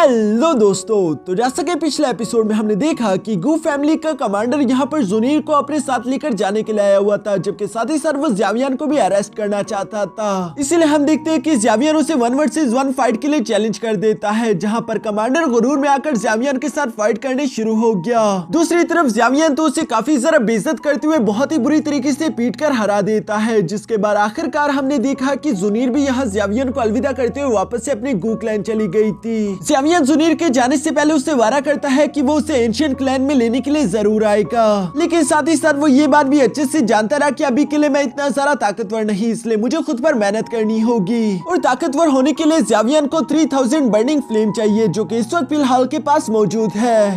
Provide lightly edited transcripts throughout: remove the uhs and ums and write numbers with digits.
Hello दोस्तों, तो जैसा कि पिछले एपिसोड में हमने देखा कि गू फैमिली का कमांडर यहाँ पर जुनीर को अपने साथ लेकर जाने के लिए आया हुआ था, जबकि साथ ही साथ वो ज़ावियन को भी अरेस्ट करना चाहता था। इसीलिए हम देखते हैं कि ज़ावियन उसे 1 वर्सेस 1 फाइट के लिए चैलेंज कर देता है, जहाँ पर कमांडर गुरूर में आकर ज़ावियन के साथ फाइट करने शुरू हो गया। दूसरी तरफ ज़ावियन तो उसे काफी ज्यादा बेइज्जत करते हुए बहुत ही बुरी तरीके से पीट कर हरा देता है, जिसके बाद आखिरकार हमने देखा कि जुनीर भी यहाँ ज़ावियन को अलविदा करते हुए वापस से अपनी गू क्लैन चली गई थी। ज़ावियन जुनीर के जाने से पहले उससे वादा करता है कि वो उसे एंशिएंट क्लैन में लेने के लिए जरूर आएगा, लेकिन साथ ही साथ वो ये बात भी अच्छे से जानता रहा कि अभी के लिए मैं इतना सारा ताकतवर नहीं, इसलिए मुझे खुद पर मेहनत करनी होगी। और ताकतवर होने के लिए ज़ावियन को 3000 बर्निंग फ्लेम चाहिए, जो कि इस वक्त फिलहाल के पास मौजूद है।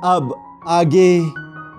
अब आगे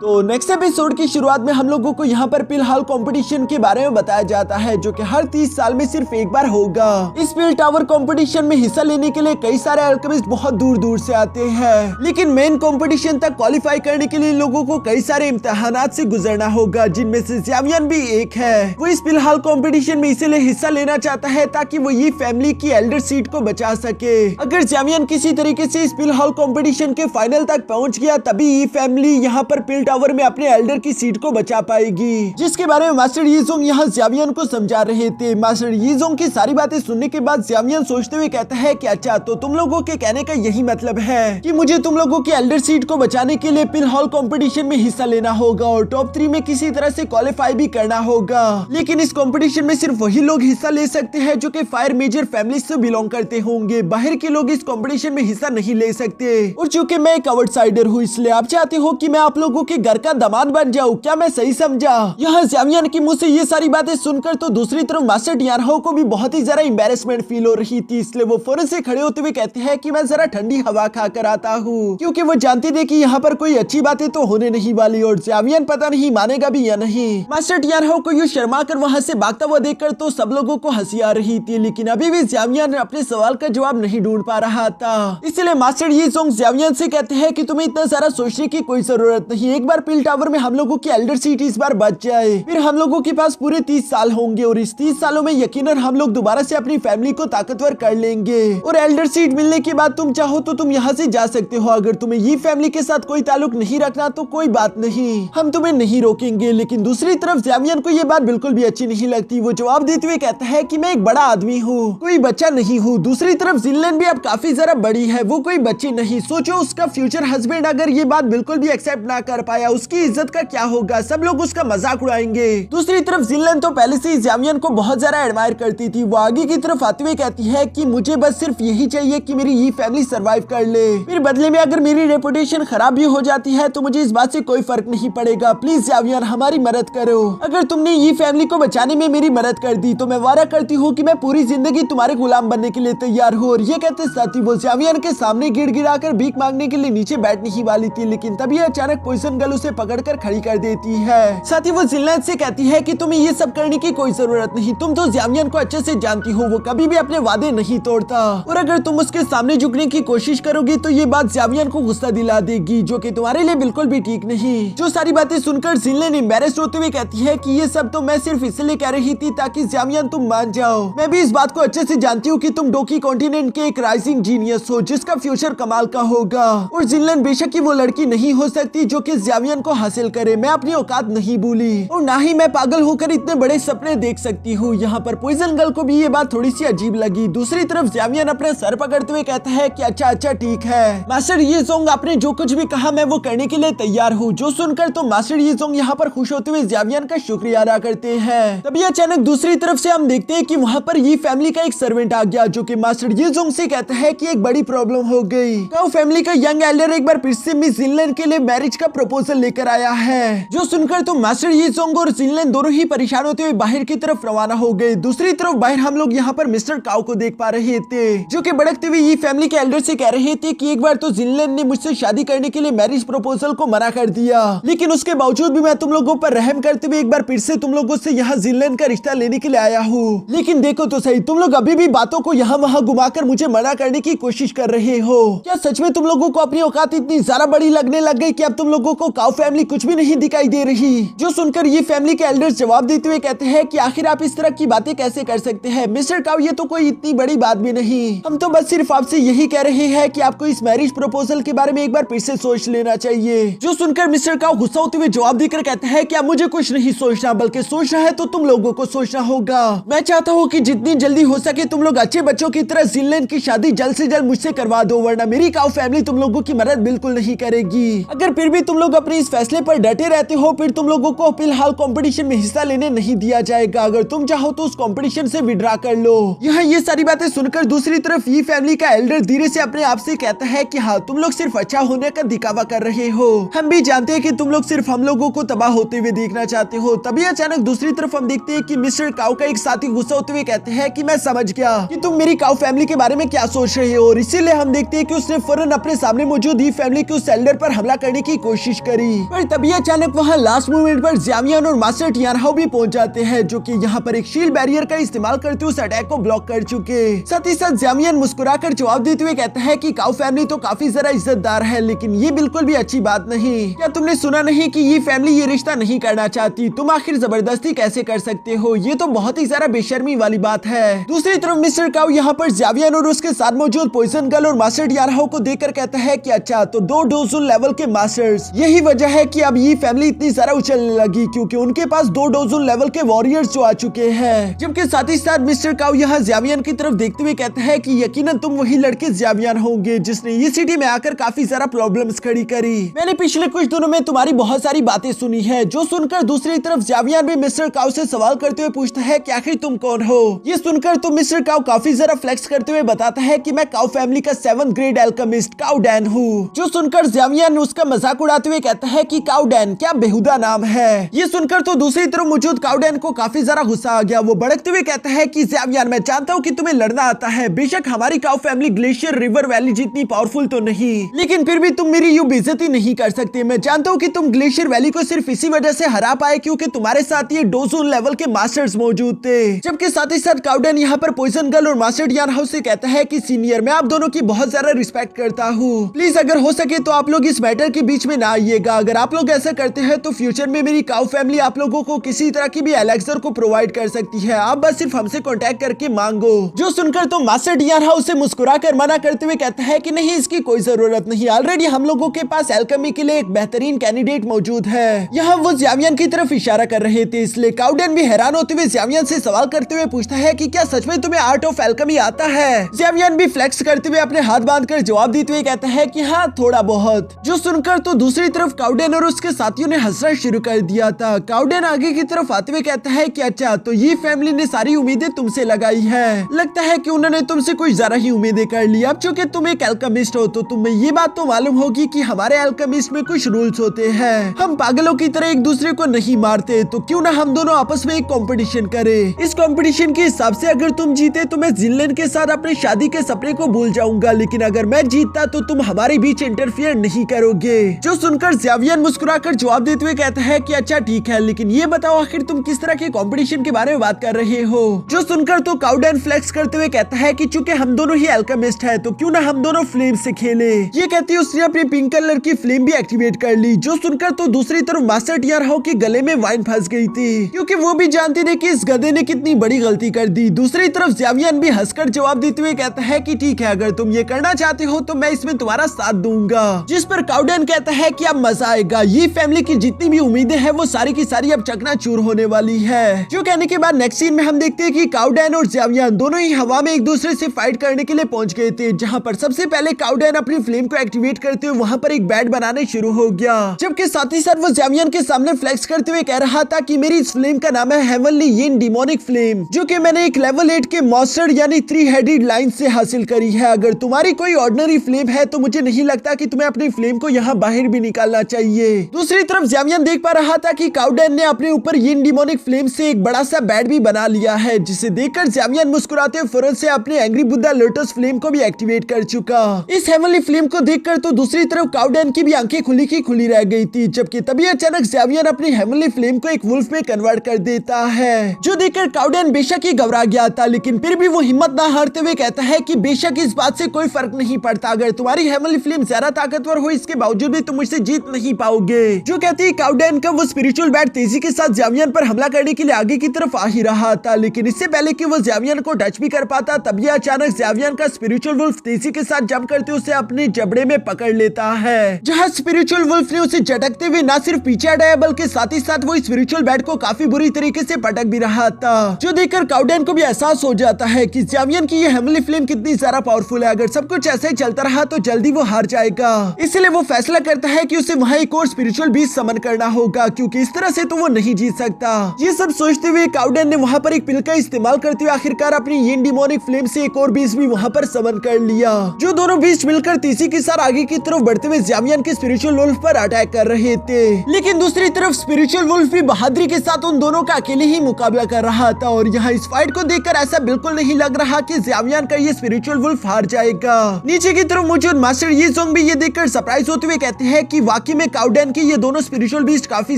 तो नेक्स्ट एपिसोड की शुरुआत में हम लोगों को यहाँ पर फिलहाल कंपटीशन के बारे में बताया जाता है, जो कि हर 30 साल में सिर्फ एक बार होगा। इस पील टावर कंपटीशन में हिस्सा लेने के लिए कई सारे अल्केमिस्ट बहुत दूर दूर से आते हैं, लेकिन मेन कंपटीशन तक क्वालिफाई करने के लिए लोगों को कई सारे इम्तिहानात से गुजरना होगा, जिनमें से ज़ावियन भी एक है। वो इस फिलहाल कंपटीशन में इसीलिए हिस्सा लेना चाहता है ताकि वो ये फैमिली की एल्डर सीट को बचा सके। अगर ज़ावियन किसी तरीके से इस फिलहाल कंपटीशन के फाइनल तक पहुँच गया, तभी ये फैमिली यहाँ पर पील टावर में अपने एल्डर की सीट को बचा पाएगी, जिसके बारे में मास्टर यीजोंग यहाँ ज़ावियन को समझा रहे थे। मास्टर यीजोंग की सारी बातें सुनने के बाद ज़ावियन सोचते हुए कहता है कि अच्छा, तो तुम लोगों के कहने का यही मतलब है कि मुझे तुम लोगों की एल्डर सीट को बचाने के लिए फिलहाल कंपटीशन में हिस्सा लेना होगा और टॉप 3 में किसी तरह से क्वालिफाई भी करना होगा। लेकिन इस कंपटीशन में सिर्फ वही लोग हिस्सा ले सकते हैं जो कि फायर मेजर फैमिली से बिलोंग करते होंगे। बाहर के लोग इस कंपटीशन में हिस्सा नहीं ले सकते। और चूंकि मैं एक आउटसाइडर हूँ, इसलिए आप चाहते हो कि मैं आप लोगों के घर का दामाद बन जाऊं, क्या मैं सही समझा? यहाँ ज़ावियन की मुंह से ये सारी बातें सुनकर तो दूसरी तरफ मास्टर टियानहो को भी बहुत ही ज्यादा एम्बैरेसमेंट फील हो रही थी, इसलिए वो फौरन से खड़े होते हुए कहते हैं कि मैं जरा ठंडी हवा खा कर आता हूँ, क्योंकि वो जानते थे कि यहाँ पर कोई अच्छी बातें तो होने नहीं वाली और ज़ावियन पता नहीं मानेगा भी या नहीं। मास्टर टियानहो को यूं शर्मा कर वहाँ से भागता हुआ देखकर तो सब लोगों को हंसी आ रही थी, लेकिन अभी भी ज़ावियन अपने सवाल का जवाब नहीं ढूंढ पा रहा था। इसलिए मास्टर यीजोंग ज़ावियन से कहते हैं कि तुम्हें इतना सारा सोचने की कोई जरूरत नहीं, एक बार पील टावर में हम लोगों की एल्डर सीट इस बार बच जाए, फिर हम लोगों के पास पूरे 30 साल होंगे और इस 30 सालों में यकीनन हम लोग दोबारा से अपनी फैमिली को ताकतवर कर लेंगे। और एल्डर सीट मिलने के बाद तुम चाहो तो तुम यहाँ से जा सकते हो। अगर तुम्हें ये फैमिली के साथ कोई ताल्लुक नहीं रखना तो कोई बात नहीं, हम तुम्हें नहीं रोकेंगे। लेकिन दूसरी तरफ ज़ावियन को ये बात बिल्कुल भी अच्छी नहीं लगती। वो जवाब देते हुए कहता है कि मैं एक बड़ा आदमी हूँ, कोई बच्चा नहीं हूँ। दूसरी तरफ जिनलेन भी अब काफी जरा बड़ी है, वो कोई बच्ची नहीं। सोचो उसका फ्यूचर हस्बैंड अगर ये बात बिल्कुल भी एक्सेप्ट ना कर पाया, उसकी इज्जत का क्या होगा? सब लोग उसका मजाक उड़ाएंगे। दूसरी तरफ जिनलेन तो पहले से ही ज़ावियन को बहुत ज्यादा एडमायर करती थी। वो आगे की तरफ आते हुए कहती है कि मुझे बस सिर्फ यही चाहिए कि मेरी ये फैमिली सरवाइव कर ले, फिर बदले में अगर मेरी रेपुटेशन खराब भी हो जाती है तो मुझे इस बात से कोई फर्क नहीं पड़ेगा। प्लीज ज़ावियन हमारी मदद करो। अगर तुमने ये फैमिली को बचाने में मेरी मदद कर दी तो मैं वादा करती हूँ कि मैं पूरी जिंदगी तुम्हारे गुलाम बनने के लिए तैयार हूँ। और ये कहते साथ ही वो ज़ावियन के सामने गिड़गिड़ा कर भीख मांगने के लिए नीचे बैठने ही वाली थी, लेकिन तभी अचानक पॉइजन गर्ल उसे पकड़कर खड़ी कर देती है। साथ ही वो जिनलेन से कहती है कि तुम्हें ये सब करने की कोई जरूरत नहीं, तुम तो ज़ावियन को अच्छे से जानती हो, वो कभी भी अपने वादे नहीं तोड़ता और अगर तुम उसके सामने झुकने की कोशिश करोगी तो ये बात ज़ावियन को गुस्सा दिला देगी, जो कि तुम्हारे लिए बिल्कुल भी ठीक नहीं। जो सारी बातें सुनकर जिनलेन एम्बैरेस्ड होते हुए कहती है कि ये सब तो मैं सिर्फ इसलिए कह रही थी ताकि ज़ावियन तुम मान जाओ। मैं भी इस बात को अच्छे से जानती हूँ कि तुम डोकी कॉन्टिनेंट के एक राइजिंग जीनियस हो जिसका फ्यूचर कमाल का होगा। और जिनलेन बेशक ही वो लड़की नहीं हो सकती जो कि ज़ावियन को हासिल करे, मैं अपनी औकात नहीं भूली और ना ही मैं पागल होकर इतने बड़े सपने देख सकती हूँ। यहाँ पर पॉइजन गर्ल को भी ये बात थोड़ी सी अजीब लगी। दूसरी तरफ ज़ावियन अपने सर पकड़ते हुए कहता है कि अच्छा अच्छा ठीक है मास्टर यीजोंग, आपने जो कुछ भी कहा मैं वो करने के लिए तैयार हूँ। जो सुनकर तो मास्टर यीजोंग यहाँ पर खुश होते हुए ज़ावियन का शुक्रिया अदा करते हैं। तभी अचानक दूसरी तरफ से हम देखते हैं कि वहाँ पर ये फैमिली का एक सर्वेंट आ गया, जो कि मास्टर यीजोंग से कहता है कि एक बड़ी प्रॉब्लम हो गई। काओ फैमिली का यंग एल्डर एक बार फिर से मिस जिनलेन के लिए मैरिज का प्रपोजल लेकर आया है। जो सुनकर तो मास्टर यीजोंग और जिनलेन दोनों ही परेशान होते हुए बाहर की तरफ रवाना हो गए। दूसरी तरफ बाहर हम लोग यहाँ पर मिस्टर काओ को देख पा रहे थे, जो कि भड़कते हुए ये फैमिली के एल्डर से कह रहे थे कि एक बार तो जिनलेन ने मुझसे शादी करने के लिए मैरिज प्रपोजल को मना कर दिया, लेकिन उसके बावजूद भी मैं तुम लोगों पर रहम करते हुए एक बार फिर से तुम लोगों से यहाँ जिनलेन का रिश्ता लेने के लिए आया हूँ। लेकिन देखो तो सही, तुम लोग अभी भी बातों को यहाँ वहाँ घुमाकर मुझे मना करने की कोशिश कर रहे हो। क्या सच में तुम लोगों को अपनी औकात इतनी ज्यादा बड़ी लगने लग गई कि अब तुम लोगों को काउ फैमिली कुछ भी नहीं दिखाई दे रही। जो सुनकर ये फैमिली के एल्डर्स जवाब देते हुए कहते हैं कि आखिर आप इस तरह की बातें कैसे कर सकते हैं मिस्टर काउ, ये तो कोई इतनी बड़ी बात भी नहीं। हम तो बस सिर्फ आपसे यही कह रहे हैं कि आपको इस मैरिज प्रपोजल के बारे में एक बार फिर से सोच लेना चाहिए। जो सुनकर मिस्टर काउ गुस्सा होते हुए जवाब देकर कहते हैं कि अब मुझे कुछ नहीं सोचना, बल्कि सोचना है तो तुम लोगों को सोचना होगा। मैं चाहता हूँ कि जितनी जल्दी हो सके तुम लोग अच्छे बच्चों की तरह जिनलेन की शादी जल्द से जल्द मुझसे करवा दो, वरना मेरी काउ फैमिली तुम लोगों की मदद बिल्कुल नहीं करेगी। अगर फिर भी तुम लोग अपने इस फैसले पर डटे रहते हो, फिर तुम लोगों को फिलहाल कंपटीशन में हिस्सा लेने नहीं दिया जाएगा। अगर तुम चाहो तो उस कंपटीशन से विड्रा कर लो। यहाँ ये सारी बातें सुनकर दूसरी तरफ ये फैमिली का एल्डर धीरे से अपने आप से कहता है कि हाँ, तुम लोग सिर्फ अच्छा होने का दिखावा कर रहे हो। हम भी जानते हैं कि तुम लोग सिर्फ हम लोगों को तबाह होते हुए देखना चाहते हो। तभी अचानक दूसरी तरफ हम देखते हैं कि मिस्टर काउ का एक साथी गुस्सा होते हुए कहते हैं कि मैं समझ गया कि तुम मेरी काउ फैमिली के बारे में क्या सोच रहे हो, और इसीलिए हम देखते हैं कि उसने फौरन अपने सामने मौजूद ये फैमिली के उस एल्डर पर हमला करने की कोशिश करी। पर तभी अचानक वहाँ लास्ट मोमेंट पर ज़्यावियन और मास्टर टियानहाओ भी पहुंच जाते हैं, जो कि यहाँ पर एक शील्ड बैरियर का इस्तेमाल करते हुए उस अटैक को ब्लॉक कर चुके। साथ ही साथ ज़्यावियन मुस्कुराकर जवाब देते हुए कहता है कि काउ फैमिली तो काफी जरा इज्जतदार है, लेकिन ये बिल्कुल भी अच्छी बात नहीं। क्या तुमने सुना नहीं कि ये फैमिली ये रिश्ता नहीं करना चाहती? तुम आखिर जबरदस्ती कैसे कर सकते हो? ये तो बहुत ही जरा बेशर्मी वाली बात है। दूसरी तरफ मिस्टर काउ यहाँ पर ज़्यावियन और उसके साथ मौजूद पॉइजन गर्ल और मास्टर टियानहाओ को देखकर कहता है कि अच्छा, तो 2 डोज़ुन लेवल के मास्टर्स, यही वजह है कि अब ये फैमिली इतनी जरा उछलने लगी, क्योंकि उनके पास 2 डोज़ुन लेवल के वॉरियर्स जो आ चुके हैं। जबकि साथ ही साथ मिस्टर काउ यहाँ ज़्यावियन की तरफ देखते हुए कहता है कि यकीनन तुम वही लड़के ज़्यावियन होंगे जिसने ये सिटी में आकर काफी सारा प्रॉब्लम्स खड़ी करी। मैंने पिछले कुछ दिनों में तुम्हारी बहुत सारी बातें सुनी है। जो सुनकर दूसरी तरफ ज़्यावियन भी मिस्टर काउ से सवाल करते हुए पूछता है कि आखिर तुम कौन हो? ये सुनकर तो मिस्टर काउ काफी जरा फ्लेक्स करते हुए बताता है कि मैं काउ फैमिली का 7th grade alchemist cow Dan हूँ। जो सुनकर ज़्यावियन उसका मजाक उड़ाते हुए कहता है कि काउ डैन क्या बेहुदा नाम है। ये सुनकर तो दूसरी तरफ मौजूद काउ डैन को काफी जरा गुस्सा आ गया। वो भड़कते हुए कहता है कि ज़्यावियन, मैं जानता हूँ कि तुम्हें लड़ना आता है, बेशक हमारी cow family glacier river valley जितनी पावरफुल तो नहीं, लेकिन फिर भी तुम मेरी यूं बेइज्जती नहीं कर सकते। मैं जानता हूँ कि तुम ग्लेशियर वैली को सिर्फ इसी वजह से हरा पाए क्योंकि तुम्हारे साथ ये डोज़ुन लेवल के मास्टर्स मौजूद थे। जबकि साथ ही साथ काउ डैन यहाँ पर पॉइजन गर्ल और मास्टर टियानहाओ से कहता है कि सीनियर, मैं आप दोनों की बहुत ज्यादा रिस्पेक्ट करता हूँ। प्लीज अगर हो सके तो आप लोग इस मैटर के बीच में ना आइएगा। अगर आप लोग ऐसा करते हैं तो फ्यूचर में मेरी काउ फैमिली आप लोगों को किसी तरह की भी एलेक्सर को प्रोवाइड कर सकती है। आप बस सिर्फ हमसे कॉन्टेक्ट करके मांगो। जो सुनकर तो मास्टर टियानहाओ से मुस्कुरा कर मना करते हुए कहता है कि नहीं, इसकी कोई जरूरत नहीं, ऑलरेडी हम लोगों के पास एल्केमी के लिए एक बेहतरीन कैंडिडेट मौजूद है। यहाँ वो ज़्यावियन की तरफ इशारा कर रहे थे, इसलिए काउ डैन भी हैरान होते हुए ज़्यावियन से सवाल करते हुए पूछता है कि क्या सच में तुम्हें आर्ट ऑफ एल्केमी आता है? ज़्यावियन भी फ्लेक्स करते हुए अपने हाथ बांधकर जवाब देते हुए कहता है कि हाँ, थोड़ा बहुत। जो सुनकर तो दूसरी तरफ काउ डैन और उसके साथियों ने हंसना शुरू कर दिया था। काउ डैन आगे की तरफ आते हुए कहता है कि अच्छा, तो ये फैमिली ने सारी उम्मीदें तुमसे लगाई है। लगता है कि उन्होंने तुमसे कुछ जरा ही उम्मीदें कर ली। अब चूंकि तुम एक एल्केमिस्ट हो तो तुम्हें ये बात तो मालूम होगी कि हमारे एल्केमिस्ट में कुछ रूल्स होते हैं। हम पागलों की तरह एक दूसरे को नहीं मारते, तो क्यों ना हम दोनों आपस में एक कंपटीशन करें। इस कंपटीशन के हिसाब से अगर तुम जीते तो मैं जिनलेन के साथ अपने शादी के सपने को भूल जाऊंगा, लेकिन अगर मैं जीतता तो तुम हमारे बीच इंटरफियर नहीं करोगे। जो सुनकर ज़्यावियन मुस्कुराकर जवाब देते हुए कहता है कि अच्छा ठीक है, लेकिन ये बताओ आखिर तुम किस तरह के कंपटीशन के बारे में बात कर रहे हो? जो सुनकर तो काउ डैन फ्लेक्स करते हुए कहता है कि चूंकि हम दोनों ही एल्केमिस्ट है तो क्यों ना हम दोनों फ्लेम से खेले। ये कहती उसने अपनी पिंक कलर की फ्लेम भी एक्टिवेट कर ली। जो सुनकर तो दूसरी तरफ मास्टर टियानहाओ के गले में वाइन फंस गई थी, क्योंकि वो भी जानती थी कि इस गधे ने कितनी बड़ी गलती कर दी। दूसरी तरफ ज़्यावियन भी हंसकर जवाब देते हुए कहता है कि ठीक है, अगर तुम ये करना चाहते हो तो मैं इसमें तुम्हारा साथ दूंगा। जिस पर काउ डैन कहता है कि अब मजा आएगा, ये फैमिली की जितनी भी उम्मीदें हैं वो सारी की सारी अब चकनाचूर होने वाली है। जो कहने के बाद नेक्स्ट सीन में हम देखते हैं कि काउ डैन और ज़्यावियन दोनों ही हवा में एक दूसरे से फाइट करने के लिए पहुंच गए थे, जहां पर सबसे पहले काउ डैन अपनी फ्लेम को एक्टिवेट करते हुए वहां पर एक बैट बनाने शुरू हो गया। जबकि साथ ही साथ वो ज़्यावियन के सामने फ्लेक्स करते हुए कह रहा था कि मेरी इस फ्लेम का नाम है हेवनली यिन डिमोनिक फ्लेम, जो कि मैंने एक लेवल 8 के मॉन्स्टर यानी 3 हेडेड लाइन से हासिल करी है। अगर तुम्हारी कोई ऑर्डिनरी फ्लेम है तो मुझे नहीं लगता कि तुम्हें अपनी फ्लेम को यहाँ बाहर भी निकालना चाहिए। दूसरी तरफ ज़्यावियन देख पा रहा था कि काउ डैन ने अपने ऊपर यिन डिमोनिक फ्लेम से एक बड़ा सा बैट भी बना लिया है, जिसे देखकर ज़्यावियन मुस्कुराते हुए फौरन से अपने एंग्री बुद्धा लोटस फ्लेम को भी एक्टिवेट कर चुका। इस हेवनली फ्लेम को देखकर तो दूसरी तरफ काउ डैन की भी आंखें खुली की खुली रह गई थी। जबकि तभी अचानक ज़्यावियन अपनी हेवनली फ्लेम को एक वुल्फ में कन्वर्ट कर देता है, जो देखकर काउ डैन बेशक ही घबरा गया था, लेकिन फिर भी वो हिम्मत ना हारते हुए कहता है कि बेशक इस बात से कोई फर्क नहीं पड़ता। अगर तुम्हारी हेवनली फ्लेम ज्यादा ताकतवर हो इसके बावजूद भी तुम मुझसे जीत जीत नहीं पाओगे। जो कहती है काउडेन का वो स्पिरिचुअल बैट तेजी के साथ ज़ेवियन पर हमला करने के लिए आगे की तरफ आ ही रहा था, लेकिन इससे पहले कि वो ज़ेवियन को टच भी कर पाता तभी अचानक ज़ेवियन का स्पिरिचुअल वुल्फ तेजी के साथ जंप करते उसे अपने जबड़े में पकड़ लेता है। जहाँ स्पिरिचुअल वुल्फ ने उसे झटकते हुए न सिर्फ पीछे हटाया बल्कि साथ ही साथ वो स्पिरिचुअल बैट को काफी बुरी तरीके से पटक भी रहा था, जो देखकर काउडेन को भी एहसास हो जाता है कि ज़ेवियन की ये हेवनली फ्लेम कितनी ज्यादा पावरफुल है। अगर सब कुछ ऐसे ही चलता रहा तो जल्दी वो हार जाएगा। इसलिए वो फैसला करता है कि उसे वहाँ एक और स्पिरिचुअल बीस्ट समन करना होगा, क्योंकि इस तरह से तो वो नहीं जीत सकता। ये सब सोचते हुए काउडेन ने वहाँ पर एक पिल का इस्तेमाल करते हुए आखिरकार अपनी यिन डिमोनिक फ्लेम से एक और बीस्ट भी वहाँ पर समन कर लिया। जो दोनों बीस्ट मिलकर तीसरी के साथ आगे की तरफ बढ़ते हुए ज़ेवियन के स्पिरिचुअल वुल्फ पर अटैक कर रहे थे, लेकिन दूसरी तरफ स्पिरिचुअल वुल्फ भी बहादुरी के साथ उन दोनों का अकेले ही मुकाबला कर रहा था। और यहाँ इस फाइट को देखकर ऐसा बिल्कुल नहीं लग रहा कि ज़ेवियन का ये स्पिरिचुअल वुल्फ हार जाएगा। नीचे की तरफ मौजूद मास्टर यी जोंग भी ये देखकर सरप्राइज होते हुए कहते हैं कि वाकई में काउडेन की ये दोनों स्पिरिचुअल बीस्ट काफी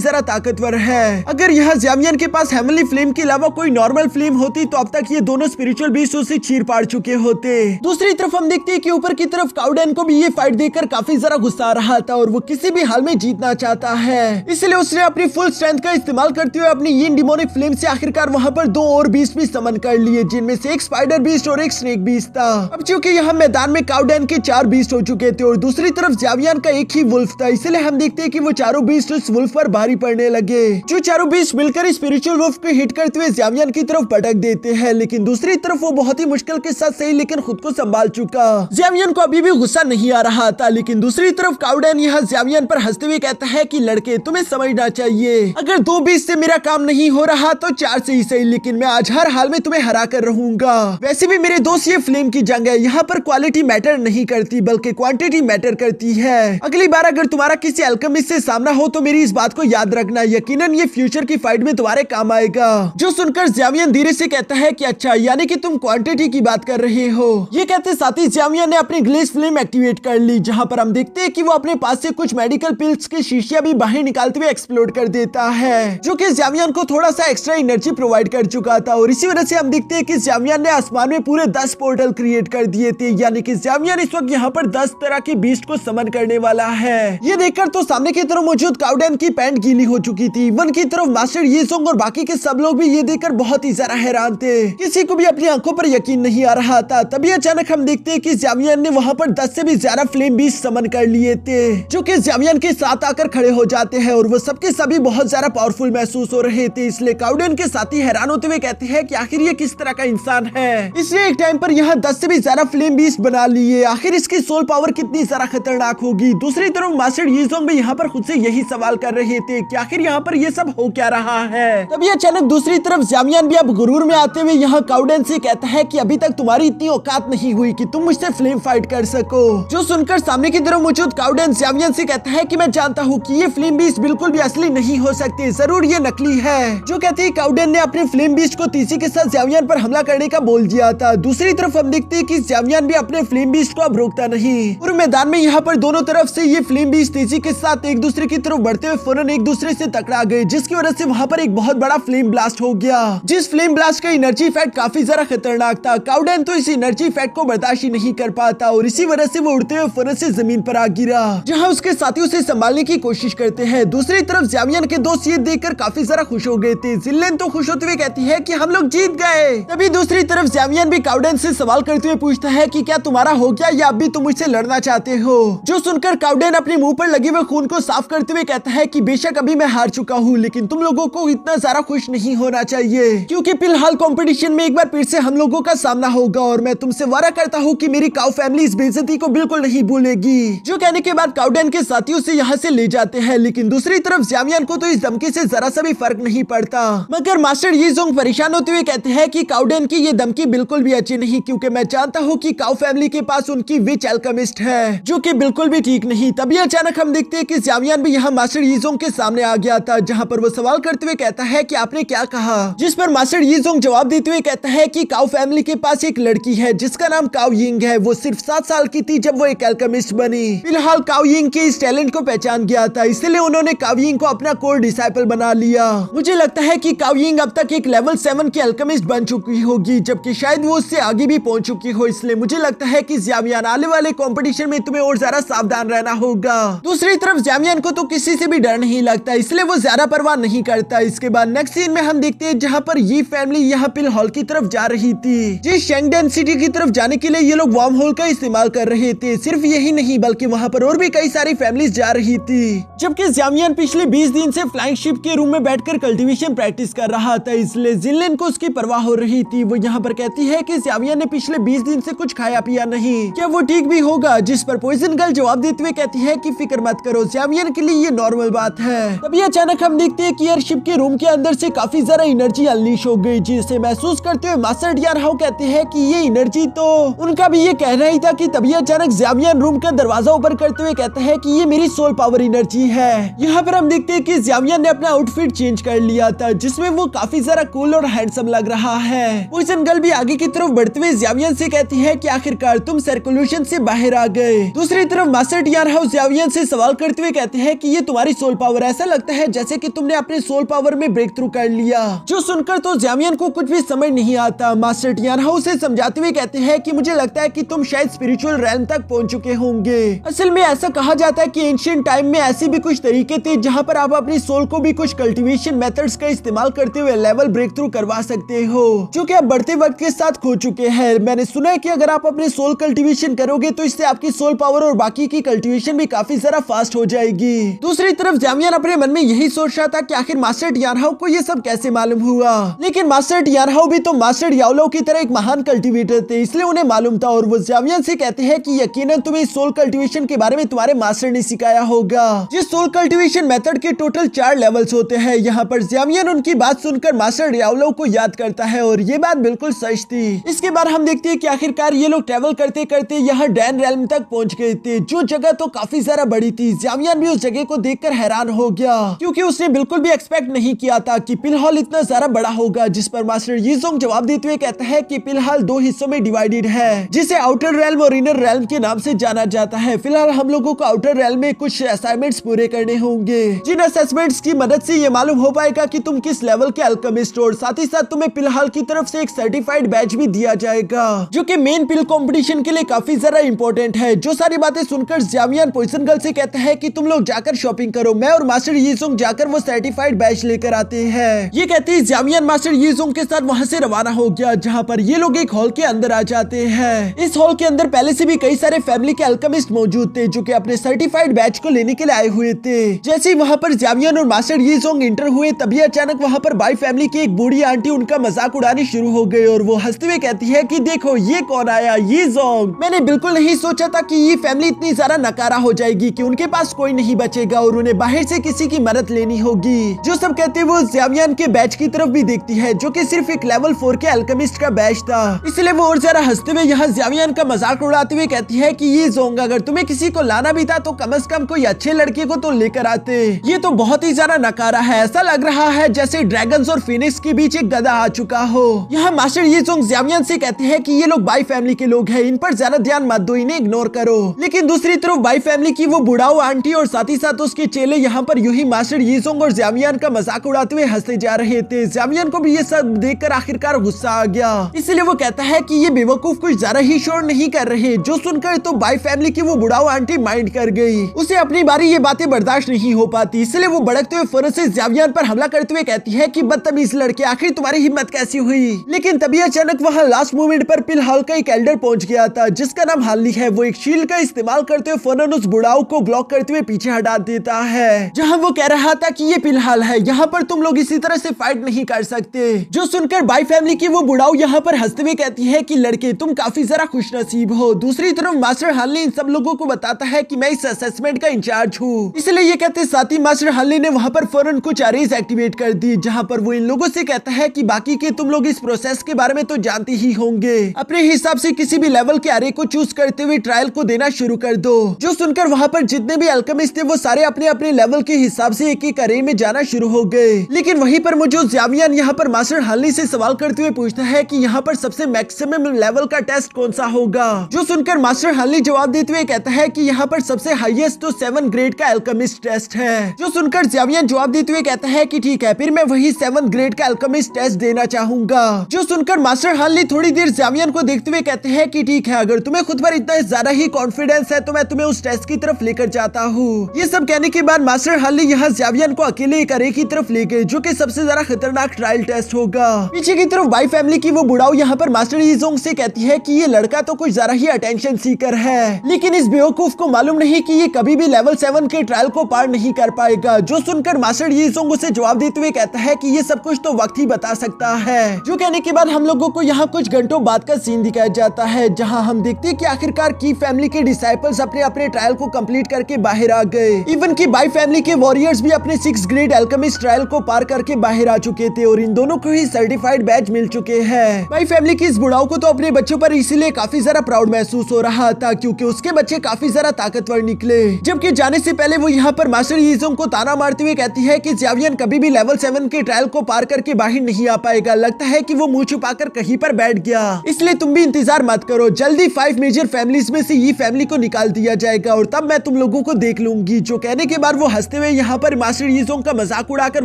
ज्यादा ताकतवर है। अगर यहाँ ज़ेवियन के पास हेवनली फ्लेम के अलावा कोई नॉर्मल फ्लेम होती तो अब तक ये दोनों स्पिरिचुअल बीस्ट उसे चीर पाड़ चुके होते। दूसरी तरफ हम देखते हैं कि ऊपर की तरफ काउडेन को भी ये फाइट देखकर काफी ज्यादा गुस्सा आ रहा था और वो किसी भी हाल में जीतना चाहता है। इसलिए उसने अपनी फुल स्ट्रेंथ का इस्तेमाल करते हुए अपनी यिन डिमोनिक फ्लेम से आखिरकार वहाँ पर दो और बीस्ट भी समन कर लिए, जिनमें से एक स्पाइडर बीस्ट और एक स्नेक बीस्ट था। अब चूंकि यहाँ मैदान में काउडेन के 4 बीस्ट हो चुके थे और दूसरी तरफ ज़ेवियन का एक ही वुल्फ था, इसलिए हम देखते हैं कि वो चारों बीस्ट उस वुल्फ पर भारी पड़ने लगे। जो चारों बीस्ट मिलकर स्पिरिचुअल वुल्फ को हिट करते हुए ज़ेवियन की तरफ पटक देते हैं, लेकिन दूसरी तरफ वो बहुत ही मुश्किल के साथ सही लेकिन खुद को संभाल चुका। ज़ेवियन को अभी भी गुस्सा नहीं आ रहा था, लेकिन दूसरी तरफ काउडेन यहाँ ज़ेवियन पर हंसते हुए कहता है कि लड़के तुम्हें समझना चाहिए, अगर 2 बीस्ट से मेरा काम नहीं हो रहा तो 4 से ही सही, लेकिन मैं आज हर हाल में तुम्हें हरा कर रहूंगा। वैसे भी मेरे दोस्त ये फ्लेम की जंग है, यहाँ पर क्वालिटी मैटर नहीं करती बल्कि क्वांटिटी मैटर करती है। अगली बार अगर तुम्हारा किसी अल्केमिस्ट से सामना हो तो मेरी इस बात को याद रखना, यकीनन ये फ्यूचर की फाइट में तुम्हारे काम आएगा। जो सुनकर ज़ेवियन धीरे से कहता है कि अच्छा, यानी कि तुम क्वांटिटी की बात कर रहे हो। ये कहते साथ ही ज़ेवियन ने अपनी ग्लेज फ्लेम एक्टिवेट कर ली, जहाँ पर हम देखते हैं कि वो अपने पास से कुछ मेडिकल पिल्स की शीशियां भी बाहर निकालते हुए एक्सप्लोड कर देता है, जो कि ज़ेवियन को थोड़ा सा एक्स्ट्रा एनर्जी प्रोवाइड कर चुका था। और इसी वजह से हम देखते हैं कि ज़ेवियन ने आसमान में पूरे 10 पोर्टल क्रिएट कर दिए थे, यानी कि ज़ेवियन इस वक्त यहाँ पर 10 तरह के बीस्ट को समन करने वाला है। ये देखकर तो सामने की तरफ मौजूद काउडेन की पैंट गीली हो चुकी थी। वन की तरफ मास्टर यी जोंग और बाकी के सब लोग भी ये देखकर बहुत ही ज्यादा हैरान थे, किसी को भी अपनी आंखों पर यकीन नहीं आ रहा था। तभी अचानक हम देखते हैं कि ज़ेवियन ने वहाँ पर 10 से भी ज्यादा फ्लेम बीस्ट समन कर लिए थे, जो कि ज़ेवियन के साथ आकर खड़े हो जाते हैं और वो सबके सभी बहुत ज्यादा पावरफुल महसूस हो रहे थे। इसलिए काउडेन के साथी हैरान होते हुए कहते हैं कि आखिर ये किस तरह का इंसान है, इसलिए एक टाइम पर यहाँ 10 से भी ज्यादा फ्लेम बीस्ट बना लिए, आखिर इसकी सोल पावर कितनी ज्यादा खतरनाक होगी। दूसरी तरफ मास्टर यी जोंग भी यहाँ पर खुद से यही सवाल कर रहे थे कि आखिर यहाँ पर ये सब हो क्या रहा है। तभी अचानक दूसरी तरफ ज़ेवियन भी अब गुरूर में आते हुए यहाँ काउडेन से कहता है कि अभी तक तुम्हारी इतनी औकात नहीं हुई कि तुम मुझसे फ्लेम फाइट कर सको। जो सुनकर सामने की तरफ मौजूद काउडेन ज़ेवियन से कहता है कि मैं जानता हूँ कि ये फ्लेम बीस्ट बिल्कुल भी असली नहीं हो सकते, जरूर ये नकली है। जो कहती है काउडेन ने अपने फ्लेम बीस्ट को तीसरी के साथ ज़ेवियन पर हमला करने का बोल दिया था। दूसरी तरफ हम देखते हैं कि ज़ेवियन भी अपने फ्लेम बीस्ट को अब रोकता नहीं। पूरे मैदान में यहाँ पर दोनों तरफ से ये फ्लेम बीस्ट तेजी के साथ एक दूसरे की तरफ बढ़ते हुए फौरन एक दूसरे से टकरा गए, जिसकी वजह से वहाँ पर एक बहुत बड़ा फ्लेम ब्लास्ट हो गया। जिस फ्लेम ब्लास्ट का एनर्जी इफेक्ट काफी ज्यादा खतरनाक था। काउडेन तो इस एनर्जी इफेक्ट को बर्दाश्त ही नहीं कर पाता और इसी वजह से वो उड़ते हुए फौरन से जमीन पर आ गिरा, जहाँ उसके साथी उसे संभालने की कोशिश करते हैं। दूसरी तरफ ज़ेवियन के दोस्त ये देखकर काफी ज्यादा खुश हो गए थे। जिल्लिन तो खुश होते हुए कहती है कि हम लोग जीत गए। तभी दूसरी तरफ ज़ेवियन भी काउडेन से सवाल करते हुए पूछता है कि क्या तुम्हारा हो गया या अभी तुम मुझसे लड़ना चाहते हो। जो सुनकर काउडेन अपने मुंह पर लगे हुए खून को साफ करते हुए कहता है कि बेशक अभी मैं हार चुका हूँ, लेकिन तुम लोगों को इतना ज्यादा खुश नहीं होना चाहिए, क्योंकि फिलहाल कंपटीशन में एक बार फिर से हम लोगों का सामना होगा और मैं तुमसे वादा करता हूँ कि मेरी काउ फैमिली इस बेइज्जती को बिल्कुल नहीं भूलेगी। जो कहने के बाद काउडेन के साथियों से यहाँ से ले जाते हैं, लेकिन दूसरी तरफ ज़ेवियन को तो इस धमकी से जरा सा भी फर्क नहीं पड़ता। मगर मास्टर यी जोंग परेशान होते हुए कहते हैं कि काउडेन की ये धमकी बिल्कुल भी अच्छी नहीं, क्योंकि मैं जानता हूँ कि काउ फैमिली के पास उनकी विच अल्केमिस्ट है, जो कि बिल्कुल भी ठीक नहीं। तभी अचानक हम देखते हैं कि ज़ेवियन भी यहाँ मास्टर यी जोंग के सामने आ गया था, जहाँ पर वो सवाल करते हुए कहता है कि आपने क्या कहा। जिस पर मास्टर यी जोंग जवाब देते हुए कहता है कि काउ फैमिली के पास एक लड़की है जिसका नाम काउ यिंग है। वो सिर्फ 7 साल की थी जब वो एक अल्केमिस्ट बनी। फिलहाल काउ यिंग के इस टैलेंट को पहचान गया था, इसलिए उन्होंने काउ यिंग को अपना कोर डिसाइपल बना लिया। मुझे लगता है कि काउ यिंग अब तक एक लेवल 7 की अल्केमिस्ट बन चुकी होगी, जबकि शायद वो उससे आगे भी पहुंच चुकी हो। इसलिए मुझे लगता है कि ज़ेवियन आने वाले कंपटीशन में तुम्हें और ज्यादा सावधान रहना होगा। दूसरी तरफ जामियान को तो किसी से भी डर नहीं लगता, इसलिए वो ज्यादा परवाह नहीं करता। इसके बाद नेक्स्ट सीन में हम देखते हैं जहाँ पर ये फैमिली यहाँ पिल हॉल की तरफ जा रही थी। जिस शेंगडन सिटी की तरफ जाने के लिए ये लोग वार्म होल का इस्तेमाल कर रहे थे। सिर्फ यही नहीं बल्कि वहाँ पर और भी कई सारी फैमिलीज जा रही थी। जबकि जामियान पिछले 20 दिन से फ्लाइंग शिप के रूम में बैठकर कल्टीवेशन प्रैक्टिस कर रहा था, इसलिए जिनलिन को उसकी परवाह हो रही थी। वो यहाँ पर कहती है कि जामियान ने पिछले 20 दिन से कुछ खाया पिया नहीं, क्या वो ठीक भी होगा? जिस पर पॉइजन गर्ल जवाब देते हुए कहती है कि फिक्र मत करो, जामियान के लिए ये नॉर्मल बात है। तभी अचानक हम देखते हैं कि एयरशिप के रूम के अंदर से काफी ज्यादा एनर्जी अनलीश हो गई, जिसे महसूस करते हुए मास्टर डियान हाउ कहते हैं कि ये एनर्जी तो उनका भी ये कहना ही था। कि तभी अचानक जामियान रूम का दरवाजा ओपन करते हुए कहते हैं कि ये मेरी सोल पावर एनर्जी है। यहाँ पर हम देखते हैं कि जामियान ने अपना आउटफिट चेंज कर लिया था, जिसमें वो काफी ज्यादा कूल और हैंडसम लग रहा है। पॉइजन गर्ल भी आगे की तरफ बढ़ते हुए जामियान से कहती है कि आखिरकार तुम सर्कुलेशन से बाहर आ गए। दूसरी तरफ मास्टर डियान हाउ जामियान से सवाल करते हुए कहते हैं कि ये तुम्हारी सोल पावर, ऐसा लगता है जैसे कि तुमने अपने सोल पावर में ब्रेक थ्रू कर लिया। जो सुनकर तो जामियान को कुछ भी समझ नहीं आता। मास्टर डियान हाउ से समझाते हुए कहते हैं कि मुझे लगता है कि तुम शायद स्पिरिचुअल रैल्म तक पहुंच चुके होंगे। असल में ऐसा कहा जाता है कि एंशिएंट टाइम में ऐसे भी कुछ तरीके थे जहां पर आप अपनी सोल को भी कुछ कल्टीवेशन मेथड्स का इस्तेमाल करते हुए लेवल ब्रेक थ्रू करवा सकते हो, जो कि आप बढ़ते वक्त के साथ खो चुके हैं। मैंने सुना है कि अगर आप अपने सोल कल्टीवेशन करोगे तो इससे आपकी सोल पावर और बाकी की कल्टीवेशन भी काफी ज्यादा फास्ट हो जाएगी। दूसरी तरफ जामियान अपने मन में यही सोच रहा था कि आखिर मास्टर डियान हाउ को ये सब कैसे मालूम हुआ। लेकिन मास्टर डियान हाउ भी तो मास्टर याओलो की तरह एक महान कल्टीवेटर थे, इसलिए उन्हें मालूम था। और वो जामियान से कहते हैं कि यकीनन तुम्हें सोल कल्टीवेशन के बारे में तुम्हारे मास्टर ने सिखाया होगा। जिस सोल कल्टीवेशन मेथड के टोटल 4 लेवल्स होते हैं। यहाँ पर जामियान उनकी बात सुनकर मास्टर याओलो को याद करता है और ये बात बिल्कुल सच थी। इसके बाद हम देखते हैं कि आखिरकार ये लोग ट्रेवल करते करते यहाँ डैन रेल्म तक पहुंच गए थे, जो जगह तो काफी ज्यादा बड़ी थी। जामियान भी उस जगह को देखकर हैरान हो गया, क्योंकि उसने बिल्कुल भी एक्सपेक्ट नहीं किया था कि पिल हॉल इतना ज्यादा बड़ा होगा। जिस पर मास्टर यीजोंग जवाब देते हुए कहता है कि पिल हॉल 2 हिस्सों में डिवाइडेड है, जिसे आउटर रेल्म और इनर रेल्म के नाम से जाना जाता है। फिलहाल हम लोगों को आउटर रेल्म में कुछ असाइनमेंट्स पूरे करने होंगे, जिन असेसमेंट्स की मदद से ये मालूम हो पाएगा कि तुम किस लेवल के अल्केमिस्ट हो। साथ ही साथ तुम्हें पिल हॉल की तरफ से एक सर्टिफाइड बैच भी दिया जाएगा, जो कि मेन पिल कंपटीशन के लिए काफी ज्यादा इंपॉर्टेंट है। जो सारी बातें सुनकर जामियान पॉइजन गर्ल से कहता है कि तुम लोग जाकर शॉपिंग करो, मैं और मास्टर यीजोंग जाकर वो सर्टिफाइड बैच लेकर आते हैं। ये कहते ही जामियान मास्टर यीजोंग के साथ वहाँ से रवाना हो गया, जहाँ पर ये लोग एक हॉल के अंदर आ जाते हैं। इस हॉल के अंदर पहले से भी कई सारे फैमिली के अल्केमिस्ट मौजूद थे, जो कि अपने सर्टिफाइड बैच को लेने के लिए आए हुए थे। जैसे ही वहाँ पर जामियान और मास्टर यीजोंग इंटर हुए, तभी अचानक वहाँ पर बाई फैमिली की एक बूढ़ी आंटी उनका मजाक उड़ानी शुरू हो गई और वो हंसते हुए कहती है कि देखो ये कौन आया, यीजोंग। मैंने बिल्कुल नहीं सोचा था कि ये फैमिली इतनी ज्यादा नकारा हो जाएगी कि उनके पास कोई नहीं बचेगा और उन्हें बाहर से किसी की मदद लेनी होगी। जो सब कहते हैं वो जामियान के बैच की तरफ भी देखती है, जो कि सिर्फ एक लेवल 4 के अल्केमिस्ट का बैच था। इसलिए वो और जरा हंसते हुए यहाँ जामियान का मजाक उड़ाते हुए कहती है कि यीजोंग, अगर तुम्हें किसी को लाना भी था तो कम से कम कोई अच्छे लड़के को तो लेकर आते। ये तो बहुत ही ज्यादा नकारा है, ऐसा लग रहा है जैसे ड्रैगन्स और फिनिक्स के बीच एक गधा आ चुका हो। यहाँ मास्टर यीजोंग जामियान से कहते हैं कि ये लोग बाई फैमिली के लोग हैं, इन पर ज्यादा ध्यान मत दो, इन्हें इग्नोर करो। लेकिन दूसरी तरफ बाई फैमिली की वो बुढ़ाऊ आंटी और साथ ही साथ उसके चेले यहाँ पर यूं ही मास्टर यीजोंग और जामियान का मजाक उड़ाते हुए हंसते जा रहे थे। जामियान को भी ये सब देखकर आखिरकार गुस्सा आ गया, इसलिए वो कहता है कि ये बेवकूफ कुछ ज्यादा ही शोर नहीं कर रहे। जो सुनकर तो बाई फैमिली की वो बुढ़ाऊ आंटी माइंड कर गई, उसे अपनी बारी ये बातें बर्दाश्त नहीं हो पाती, इसलिए वो भड़कते हुए फौरन से जामियान पर हमला करते हुए कहती है कि बदतमीज लड़के, आखिर तुम्हारी हिम्मत कैसी हुई। लेकिन तभी अचानक वहाँ लास्ट मोमेंट पर पिल हॉल का एक एल्डर पहुंच गया था, जिसका नाम हार्ली है। वो एक शील्ड का इस्तेमाल करते हुए फौरन उस बुढ़ाऊ को ब्लॉक करते हुए पीछे हटा देता है, जहाँ वो कह रहा था कि ये पिल हॉल है, यहाँ पर तुम लोग इसी तरह से फाइट नहीं कर सकते। जो सुनकर बाई फैमिली की वो बुढ़ाऊ यहाँ पर हंसते हुए कहती है कि लड़के तुम काफी जरा खुशनसीब हो। दूसरी तरफ मास्टर हार्ली इन सब लोगों को बताता है कि मैं इस असेसमेंट का इंचार्ज हूँ, इसलिए ये कहते साथ ही मास्टर हार्ली ने वहाँ पर फौरन कुछ अरेज एक्टिवेट कर दी, जहाँ पर वो इन लोगों से कहता है कि बाकी के तुम लोग इस प्रोसेस के बारे में तो जानते ही होंगे, अपने हिसाब से किसी भी लेवल के अरे को चूज करते हुए ट्रायल को देना शुरू कर दो। जो सुनकर वहाँ पर जितने भी अल्केमिस्ट थे वो सारे अपने अपने लेवल के हिसाब से एक एक अरे में जाना शुरू हो गए। लेकिन वहीं पर मुझे जामियान यहाँ पर मास्टर हार्ली से सवाल करते हुए पूछता है कि यहाँ पर सबसे मैक्सिमम लेवल का टेस्ट कौन सा होगा। जो सुनकर मास्टर हार्ली जवाब देते हुए कहता है कि यहाँ पर सबसे हाईएस्ट तो 7 ग्रेड का अल्केमिस्ट टेस्ट है। जो सुनकर जामियान जवाब देते हुए कहता है कि ठीक है, फिर मैं वही 7 ग्रेड का अल्केमिस्ट टेस्ट देना चाहूंगा। जो सुनकर मास्टर हार्ली थोड़ी देर जामियान को देखते हुए कहते हैं कि ठीक है, अगर तुम्हें खुद पर इतना ज्यादा ही कॉन्फिडेंस है तो मैं तुम्हें उस टेस्ट की तरफ लेकर जाता हूँ। ये सब कहने के बाद मास्टर हार्ली यहाँ ज़ावियन को अकेले एक अरे की तरफ ले गए, जो कि सबसे ज्यादा खतरनाक ट्रायल टेस्ट होगा। पीछे की तरफ बाई फैमिली की वो बुढ़ाऊ यहाँ पर मास्टर यीजोंग से कहती है कि ये लड़का तो कुछ ज्यादा ही अटेंशन सीकर है, लेकिन इस बेवकूफ को मालूम नहीं कि ये कभी भी लेवल 7 के ट्रायल को पार नहीं कर पाएगा। जो सुनकर मास्टर यीजोंग उसे जवाब देते हुए कहता है कि ये सब कुछ तो वक्त ही बता सकता है। जो कहने के बाद हम लोगों को यहाँ कुछ घंटों बाद का सीन दिखाया जाता है, जहाँ हम देखते हैं कि आखिरकार की फैमिली के डिसाइपल्स अपने अपने ट्रायल को कंप्लीट करके बाहर आ गए। इवन की बाई फैमिली के वॉरियर्स भी अपने 6th ग्रेड अल्केमिस्ट ट्रायल को पार करके बाहर आ चुके थे और इन दोनों को ही सर्टिफाइड बैच मिल चुके हैं। बाई फैमिली की इस बुढ़ाऊ को तो अपने बच्चों पर इसीलिए काफी ज्यादा प्राउड महसूस हो रहा था, क्योंकि उसके बच्चे काफी ज्यादा ताकतवर निकले। जबकि जाने से पहले वो यहाँ पर मास्टर यीजोंग को ताना मारते हुए कहती है कि ज़ावियन कभी भी लेवल 7 के ट्रायल को पार करके बाहर नहीं आ पाएगा। लगता है कि वो मुंह छुपाकर कहीं पर बैठ गया, इसलिए तुम भी इंतजार मत करो। जल्दी 5 मेजर फैमिलीज में से ये फैमिली को निकाल दिया जाएगा और तब मैं तुम लोगों को देख लूंगी। जो कहने के बाद वो हंसते हुए यहाँ पर मास्टर यीजोंग का मजाक उड़ाकर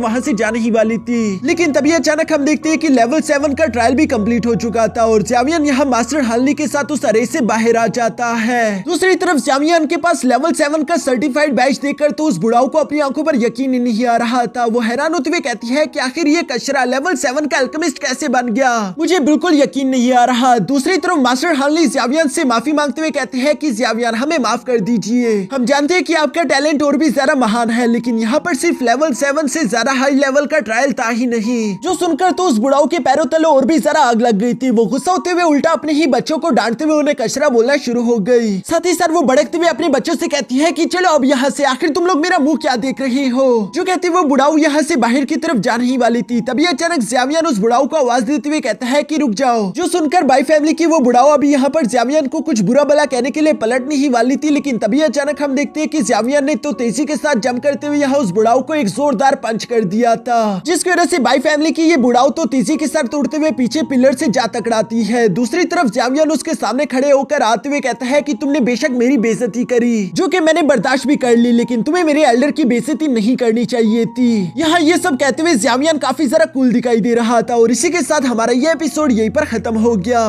वहाँ से जाने ही वाली थी, लेकिन तभी अचानक हम देखते हैं कि लेवल 7 का ट्रायल भी कंप्लीट हो चुका था और ज़ावियन यहाँ मास्टर हार्ली के साथ उस अरे से बाहर आ जाता है। दूसरी तरफ ज़ावियन के पास लेवल 7 का सर्टिफाइड बैच देखकर तो उस बुढ़ाऊ को अपनी आंखों पर यकीन ही नहीं आ रहा था। वो हैरान होते हुए कहती है कि आखिर ये कचरा लेवल 7 का अल्केमिस्ट कैसे बन गया, मुझे बिल्कुल यकीन नहीं आ रहा। दूसरी तरफ मास्टर हार्ली ज़ावियन से माफी मांगते हुए कहते हैं कि ज़ावियन हमें माफ कर दीजिए, हम जानते हैं कि आपका टैलेंट और भी ज्यादा महान है, लेकिन यहाँ पर सिर्फ लेवल 7 से ज्यादा हाई लेवल का ट्रायल था ही नहीं। जो सुनकर तो उस बुढ़ाऊ के पैरों तले और भी ज्यादा आग लग गई थी। वो गुस्सा होते हुए उल्टा अपने ही बच्चों को डांटते हुए उन्हें कचरा बोलना शुरू हो गई। साथ ही साथ वो भड़कते हुए अपने बच्चों से कहती है कि चलो अब यहाँ से, आखिर तुम लोग मेरा मुंह क्या देख रहे हो। जो कहते वो बुढ़ाऊ यहाँ से बाहर की तरफ जाने ही वाली थी, तभी अचानक ज़ावियन उस बुढ़ाऊ को आवाज देते हुए कहता है कि रुक जाओ। जो सुनकर बाई फैमिली की वो बुढ़ाऊ अभी यहाँ पर ज़ावियन को कुछ बुरा भला कहने के लिए पलटने ही वाली थी, लेकिन तभी अचानक हम देखते हैं कि ज़ावियन ने तो तेजी के साथ जंप करते हुए यहाँ उस बुढ़ाऊ को एक जोरदार पंच कर दिया था, जिसकी वजह से बाई फैमिली की ये बुढ़ाऊ तो तेजी के साथ तोड़ते हुए पीछे पिलर से जा टकराती है। दूसरी तरफ ज़ावियन उसके सामने खड़े होकर आते हुए कहता है कि तुमने बेशक मेरी बेइज्जती करी, जो कि मैंने बर्दाश्त भी कर ली, लेकिन तुम्हें मेरे एल्डर की बेइज्जती नहीं करनी चाहिए थी। यहाँ ये सब कहते हुए ज़ावियन काफी जरा कूल दिखाई दे रहा था और इसी के साथ हमारा ये एपिसोड यहीं पर खत्म हो गया।